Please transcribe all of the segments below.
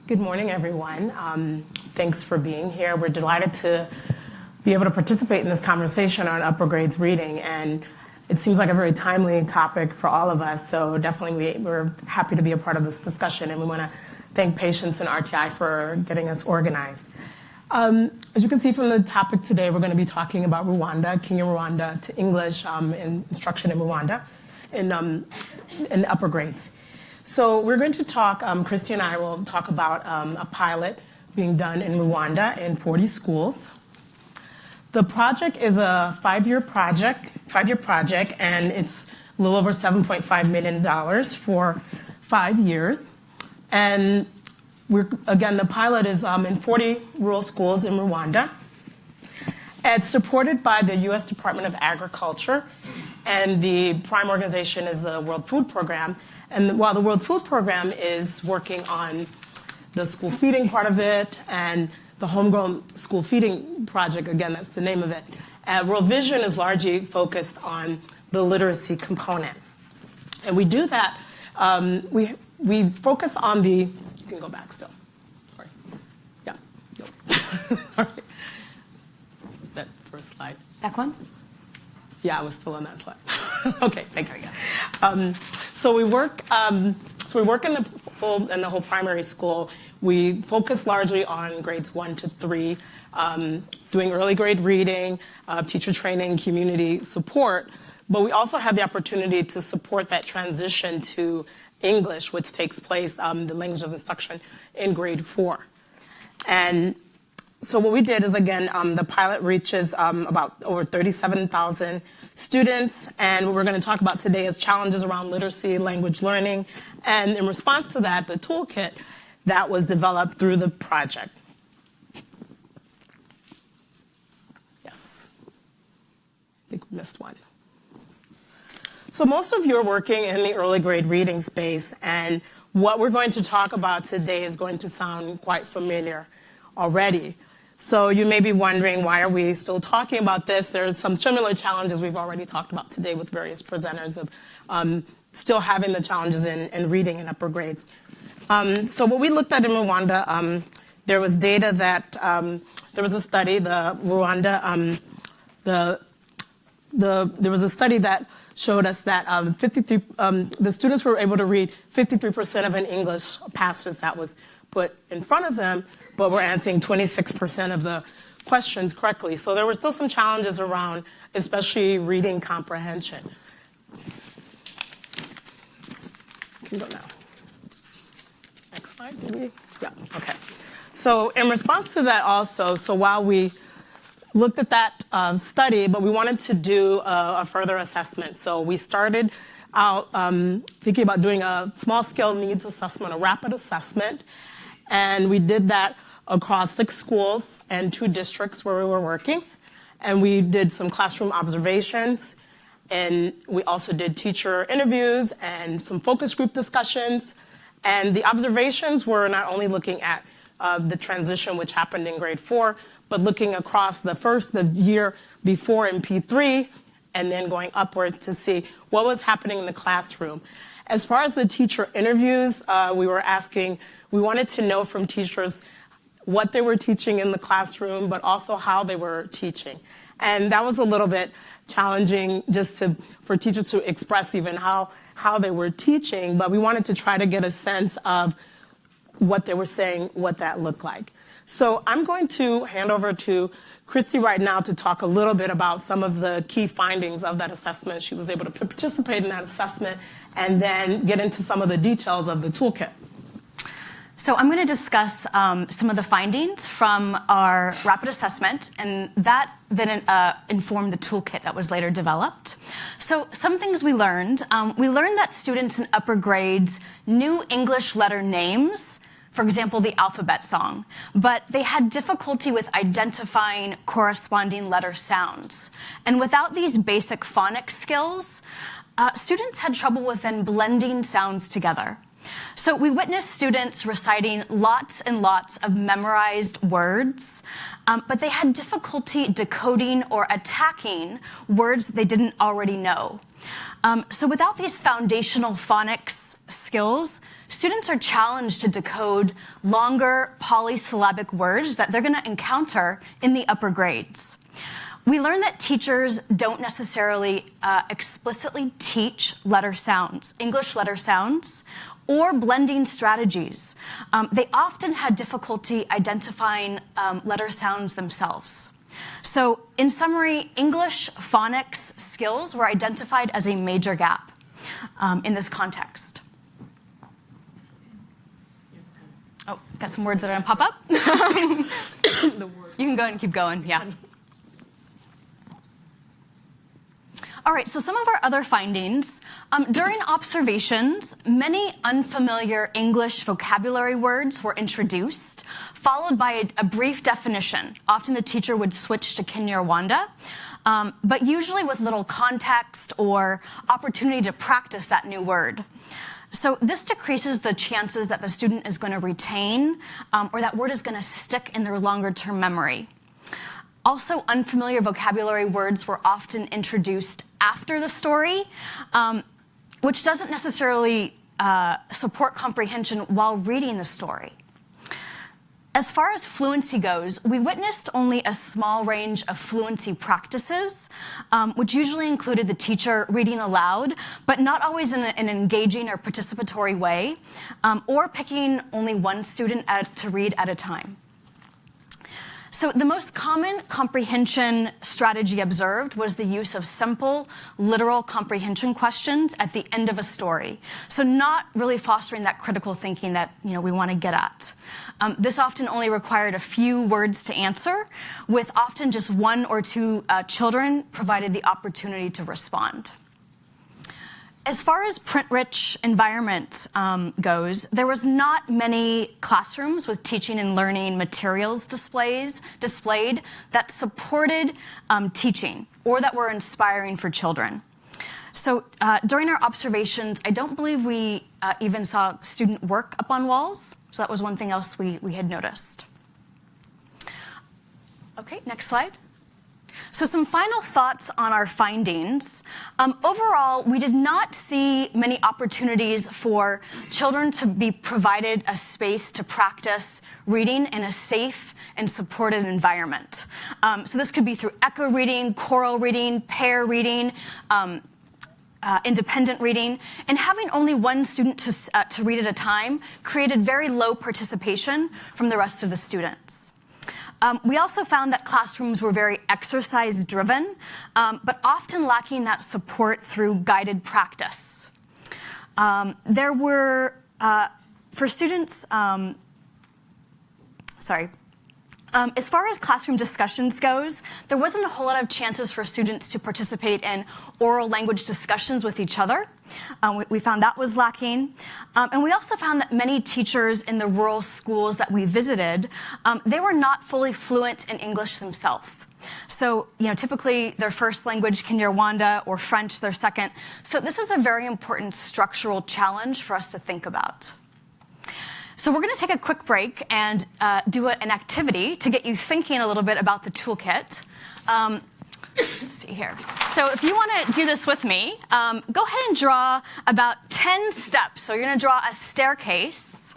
Good morning, everyone. Thanks for being here. We're delighted to be able to participate in this conversation on upper grades reading, and it seems like a very timely topic for all of us, so definitely we're happy to be a part of this discussion, and we want to thank Patience and RTI for getting us organized. As you can see from the topic today, we're going to be talking about Rwanda, Kinyarwanda to English in instruction in Rwanda in upper grades. So we're going to talk, Kristy and I will talk about a pilot being done in Rwanda in 40 schools. The project is a five-year project, and it's a little over $7.5 million for 5 years. And again, the pilot is in 40 rural schools in Rwanda. It's supported by the U.S. Department of Agriculture, and the prime organization is the World Food Program. And while the World Food Program is working on the school feeding part of it and the homegrown school feeding project, again, that's the name of it, World Vision is largely focused on the literacy component. And we do that, we focus on the, you can go back still, sorry. Yeah, no. All right. That first slide. Back one? Yeah, I was still on that slide. Okay, thank you. So we work in the whole primary school. We focus largely on grades 1 to 3, doing early grade reading, teacher training, community support. But we also have the opportunity to support that transition to English, which takes place, the language of instruction, in grade 4. And so what we did is, again, the pilot reaches about over 37,000 students, and what we're going to talk about today is challenges around literacy, language learning, and in response to that, the toolkit that was developed through the project. Yes. I think we missed one. So most of you are working in the early grade reading space, and what we're going to talk about today is going to sound quite familiar already. So you may be wondering, why are we still talking about this? There's some similar challenges we've already talked about today with various presenters of still having the challenges in reading in upper grades. So what we looked at in Rwanda, there was data that, there was a study, there was a study that showed us that the students were able to read 53% of an English passage that was put in front of them, but were answering 26% of the questions correctly. So there were still some challenges around, especially reading comprehension. You can go now. Next slide, maybe? Yeah, okay. So in response to that also, so while we looked at that study, but we wanted to do a further assessment. So we started out thinking about doing a small-scale needs assessment, a rapid assessment, and we did that across 6 schools and 2 districts where we were working. And we did some classroom observations, and we also did teacher interviews and some focus group discussions. And the observations were not only looking at the transition which happened in grade 4, but looking across the year before in P3, and then going upwards to see what was happening in the classroom. As far as the teacher interviews, we wanted to know from teachers what they were teaching in the classroom, but also how they were teaching. And that was a little bit challenging for teachers to express even how they were teaching, but we wanted to try to get a sense of what they were saying, what that looked like. So I'm going to hand over to Kristy right now to talk a little bit about some of the key findings of that assessment. She was able to participate in that assessment and then get into some of the details of the toolkit. So I'm going to discuss some of the findings from our rapid assessment, and that then informed the toolkit that was later developed. So some things we learned that students in upper grades knew English letter names, for example, the alphabet song, but they had difficulty with identifying corresponding letter sounds. And without these basic phonics skills, students had trouble with then blending sounds together. So we witnessed students reciting lots and lots of memorized words, but they had difficulty decoding or attacking words they didn't already know. So without these foundational phonics skills, students are challenged to decode longer polysyllabic words that they're going to encounter in the upper grades. We learn that teachers don't necessarily explicitly teach letter sounds, English letter sounds, or blending strategies. They often had difficulty identifying letter sounds themselves. So, in summary, English phonics skills were identified as a major gap in this context. Oh, got some words that are going to pop up? You can go and keep going, yeah. All right, so some of our other findings. During observations, many unfamiliar English vocabulary words were introduced, followed by a brief definition. Often the teacher would switch to Kinyarwanda, but usually with little context or opportunity to practice that new word. So this decreases the chances that the student is going to retain or that word is going to stick in their longer-term memory. Also, unfamiliar vocabulary words were often introduced after the story, which doesn't necessarily support comprehension while reading the story. As far as fluency goes, we witnessed only a small range of fluency practices, which usually included the teacher reading aloud, but not always in an engaging or participatory way, or picking only one student to read at a time. So the most common comprehension strategy observed was the use of simple, literal comprehension questions at the end of a story. So not really fostering that critical thinking that we want to get at. This often only required a few words to answer, with often just one or two children provided the opportunity to respond. As far as print-rich environment goes, there was not many classrooms with teaching and learning materials displayed that supported teaching or that were inspiring for children. So during our observations, I don't believe we even saw student work up on walls. So that was one thing else we had noticed. Okay, next slide. So some final thoughts on our findings. Overall, we did not see many opportunities for children to be provided a space to practice reading in a safe and supported environment. So this could be through echo reading, choral reading, pair reading, independent reading, and having only one student to read at a time created very low participation from the rest of the students. We also found that classrooms were very exercise-driven, but often lacking that support through guided practice. There were, for students, as far as classroom discussions goes, there wasn't a whole lot of chances for students to participate in oral language discussions with each other. We found that was lacking. And we also found that many teachers in the rural schools that we visited, they were not fully fluent in English themselves. So, typically their first language, Kinyarwanda, or French, their second. So this is a very important structural challenge for us to think about. So we're going to take a quick break and do an activity to get you thinking a little bit about the toolkit. Let's see here. So if you want to do this with me, go ahead and draw about 10 steps. So you're going to draw a staircase.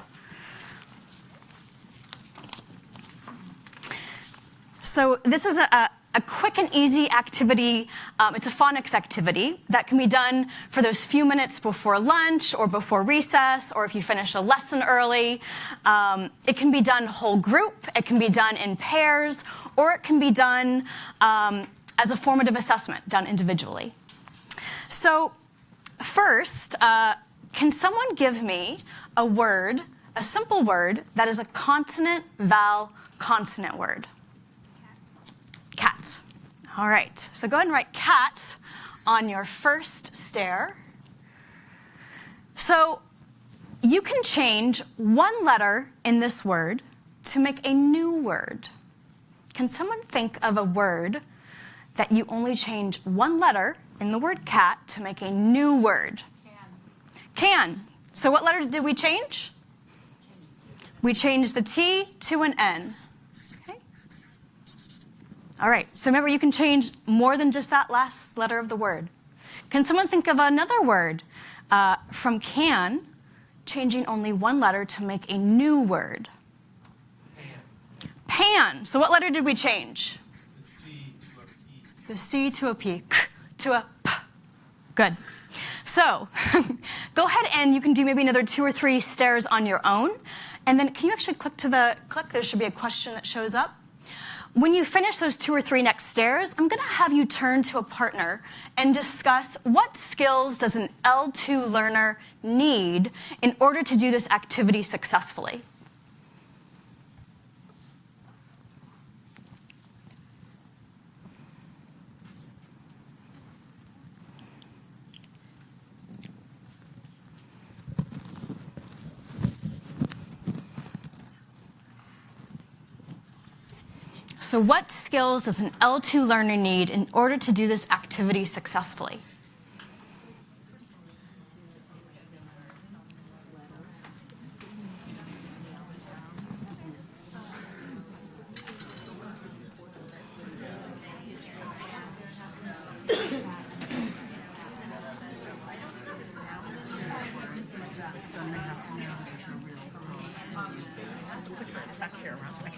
So this is a quick and easy activity. It's a phonics activity that can be done for those few minutes before lunch or before recess, or if you finish a lesson early. It can be done whole group, it can be done in pairs, or it can be done as a formative assessment, done individually. So first, can someone give me a word, a simple word, that is a consonant, vowel, consonant word? Cat. All right, so go ahead and write cat on your first stair. So you can change one letter in this word to make a new word. Can someone think of a word that you only change one letter in the word cat to make a new word? Can. So what letter did we change? We changed the T to an N. All right, so remember, you can change more than just that last letter of the word. Can someone think of another word? From can, changing only one letter to make a new word? Pan. So what letter did we change? The C to a P. K to a P. Good. So go ahead and you can do maybe another 2 or 3 stairs on your own. And then can you actually click? There should be a question that shows up. When you finish those 2 or 3 next stairs, I'm going to have you turn to a partner and discuss what skills does an L2 learner need in order to do this activity successfully. So what skills does an L2 learner need in order to do this activity successfully?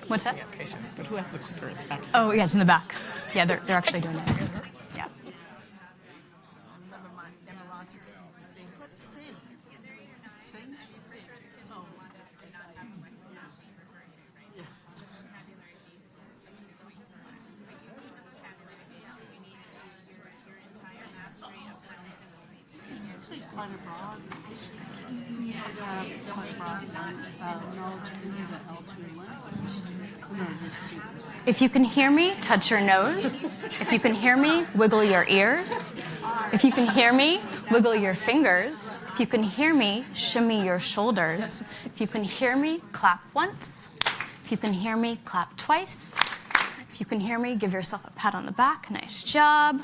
What's that? Patience, but who has the clicker? It's back. Oh, yeah, it's in the back. Yeah, they're actually doing it. Yeah. If you can hear me, touch your nose. If you can hear me, wiggle your ears. If you can hear me, wiggle your fingers. If you can hear me, shimmy your shoulders. If you can hear me, clap once. If you can hear me, clap twice. If you can hear me, give yourself a pat on the back. Nice job.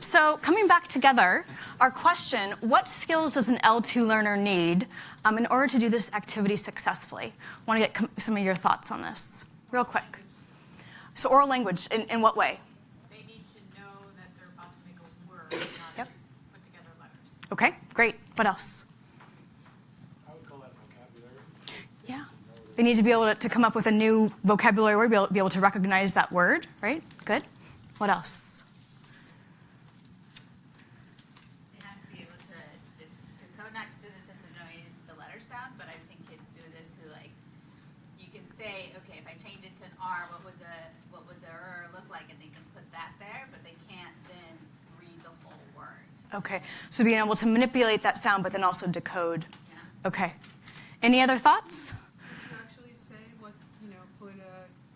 So coming back together, our question, what skills does an L2 learner need in order to do this activity successfully? I want to get some of your thoughts on this, real quick. So oral language, in what way? They need to know that they're about to make a word, not just put together letters. Okay, great. What else? I would call that vocabulary. Yeah. They need to be able to come up with a new vocabulary word, be able to recognize that word, right? Good. What else? They have to be able to decode, not just in the sense of knowing the letter sound, but I've seen kids do this who, like, you can say, okay, if I change it to an R, what would the R look like? And they can put that there, but they can't then read the whole word. Okay, so being able to manipulate that sound, but then also decode. Yeah. Okay. Any other thoughts? Did you actually say what, put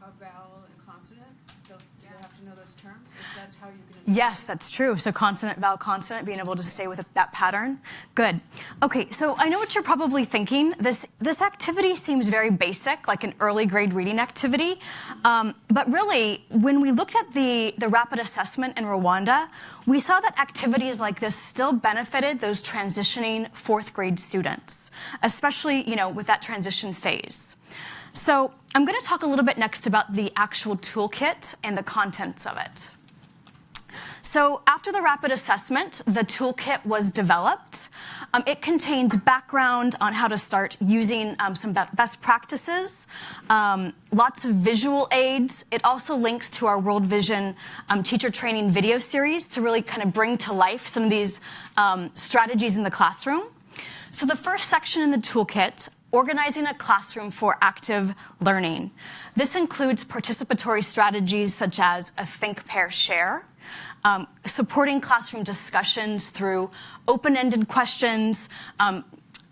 a vowel and consonant? Do they have to know those terms? Is that how you're going to do Yes, that's true. So consonant, vowel, consonant, being able to stay with that pattern. Good. Okay, so I know what you're probably thinking. This activity seems very basic, like an early grade reading activity. But really, when we looked at the rapid assessment in Rwanda, we saw that activities like this still benefited those transitioning 4th grade students, especially, with that transition phase. So I'm going to talk a little bit next about the actual toolkit and the contents of it. So after the rapid assessment, the toolkit was developed. It contains background on how to start using some best practices, lots of visual aids. It also links to our World Vision teacher training video series to really kind of bring to life some of these strategies in the classroom. So the first section in the toolkit, organizing a classroom for active learning. This includes participatory strategies such as a think, pair, share, supporting classroom discussions through open-ended questions,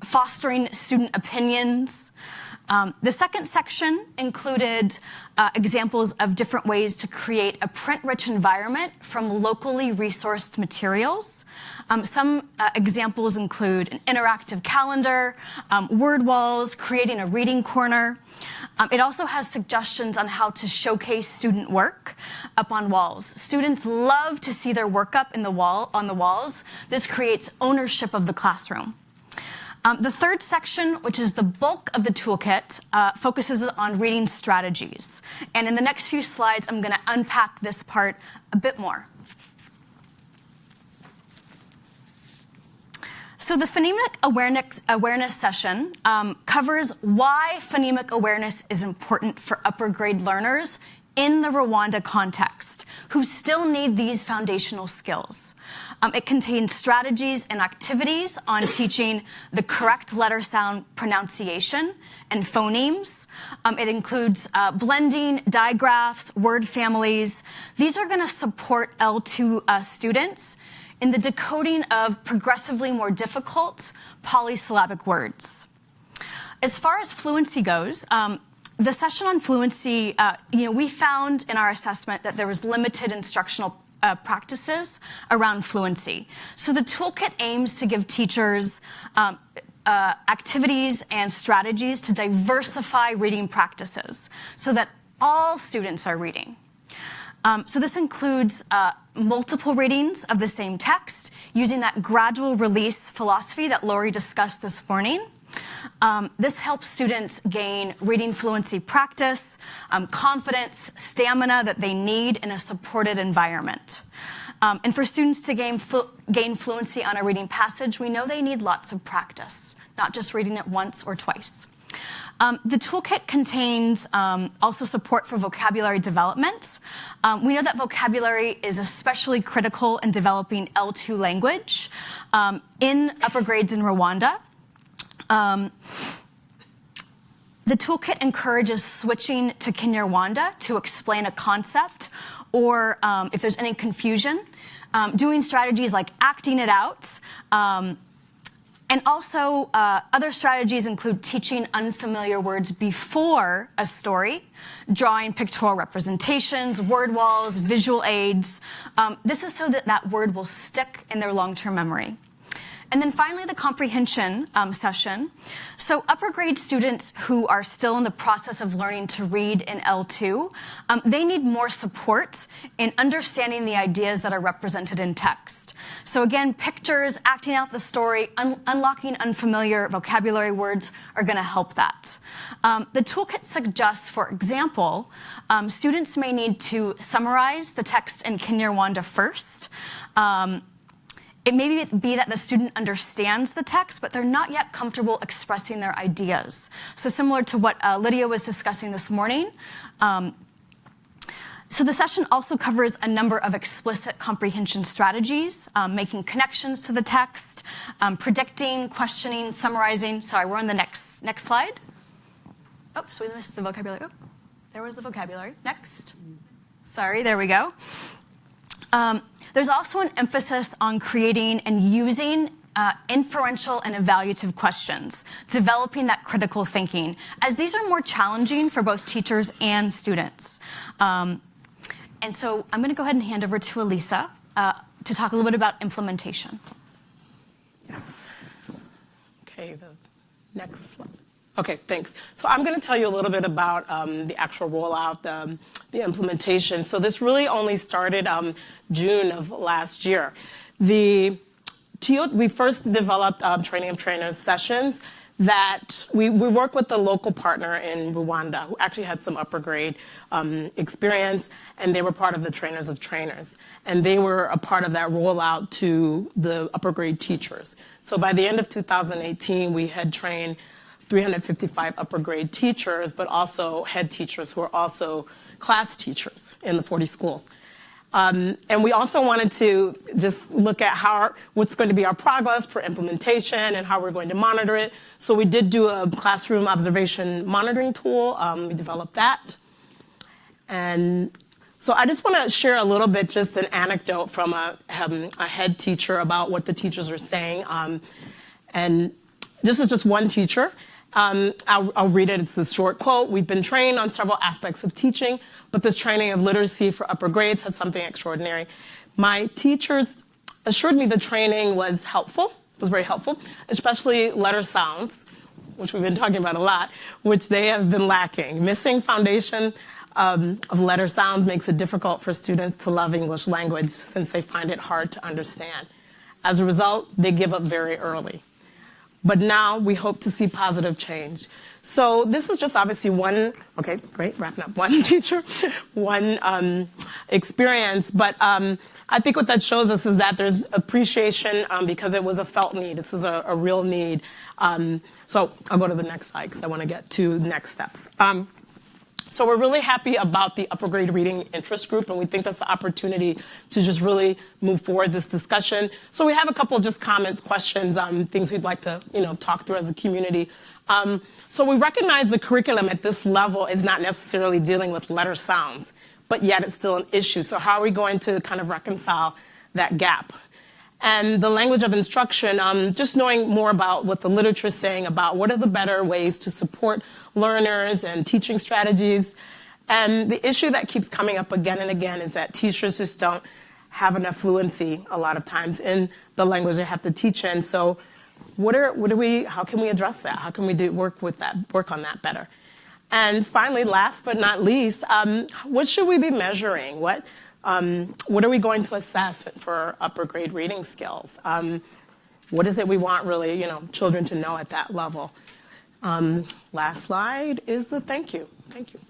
fostering student opinions. The second section included examples of different ways to create a print-rich environment from locally resourced materials. Some examples include an interactive calendar, word walls, creating a reading corner. It also has suggestions on how to showcase student work up on walls. Students love to see their work up on the walls. This creates ownership of the classroom. The third section, which is the bulk of the toolkit, focuses on reading strategies. And in the next few slides, I'm going to unpack this part a bit more. So the phonemic awareness session covers why phonemic awareness is important for upper grade learners in the Rwanda context, who still need these foundational skills. It contains strategies and activities on teaching the correct letter sound pronunciation and phonemes. It includes blending, digraphs, word families. These are going to support L2 students in the decoding of progressively more difficult polysyllabic words. As far as fluency goes, the session on fluency, we found in our assessment that there was limited instructional practices around fluency. So the toolkit aims to give teachers activities and strategies to diversify reading practices so that all students are reading. So this includes multiple readings of the same text using that gradual release philosophy that Lori discussed this morning. This helps students gain reading fluency practice, confidence, stamina that they need in a supported environment. And for students to gain fluency on a reading passage, we know they need lots of practice, not just reading it once or twice. The toolkit contains also support for vocabulary development. We know that vocabulary is especially critical in developing L2 language in upper grades in Rwanda. The toolkit encourages switching to Kinyarwanda to explain a concept, or if there's any confusion, doing strategies like acting it out. And also, other strategies include teaching unfamiliar words before a story, drawing pictorial representations, word walls, visual aids. This is so that that word will stick in their long-term memory. And then finally, the comprehension session. So upper grade students who are still in the process of learning to read in L2, they need more support in understanding the ideas that are represented in text. So again, pictures, acting out the story, unlocking unfamiliar vocabulary words are going to help that. The toolkit suggests, for example, students may need to summarize the text in Kinyarwanda first. It may be that the student understands the text, but they're not yet comfortable expressing their ideas. So similar to what Lydia was discussing this morning. So the session also covers a number of explicit comprehension strategies, making connections to the text, predicting, questioning, summarizing. Sorry, we're on the next slide. Oops, we missed the vocabulary. Oh, there was the vocabulary. Next. Sorry, there we go. There's also an emphasis on creating and using inferential and evaluative questions, developing that critical thinking, as these are more challenging for both teachers and students. And so I'm going to go ahead and hand over to Alisa to talk a little bit about implementation. Yes. Okay, the next slide. Okay, thanks. So I'm going to tell you a little bit about the actual rollout, the implementation. So this really only started June of last year. We first developed training of trainers sessions that we work with a local partner in Rwanda who actually had some upper grade experience, and they were part of the trainers of trainers. And they were a part of that rollout to the upper grade teachers. So by the end of 2018, we had trained 355 upper grade teachers, but also head teachers who are also class teachers in the 40 schools. And we also wanted to just look at what's going to be our progress for implementation and how we're going to monitor it. So we did do a classroom observation monitoring tool. We developed that. And so I just want to share a little bit, just an anecdote from a head teacher about what the teachers are saying. And this is just one teacher. I'll read it. It's this short quote. "We've been trained on several aspects of teaching, but this training of literacy for upper grades has something extraordinary. My teachers assured me the training was helpful, was very helpful, especially letter sounds," which we've been talking about a lot, "which they have been lacking. Missing foundation of letter sounds makes it difficult for students to love English language since they find it hard to understand. As a result, they give up very early. But now we hope to see positive change." So this is just obviously one, okay, great, wrapping up, one teacher, one experience. But I'm I think what that shows us is that there's appreciation because it was a felt need. This is a real need. So I'll go to the next slide because I want to get to next steps. So we're really happy about the upper grade reading interest group, and we think that's the opportunity to just really move forward this discussion. So we have a couple of just comments, questions, things we'd like to talk through as a community. So we recognize the curriculum at this level is not necessarily dealing with letter sounds, but yet it's still an issue. So how are we going to kind of reconcile that gap? And the language of instruction, just knowing more about what the literature is saying about what are the better ways to support learners and teaching strategies. And the issue that keeps coming up again and again is that teachers just don't have enough fluency a lot of times in the language they have to teach in. So how can we address that? How can we work on that better? And finally, last but not least, what should we be measuring? What are we going to assess for upper grade reading skills? What is it we want really, children to know at that level? Last slide is the thank you. Thank you.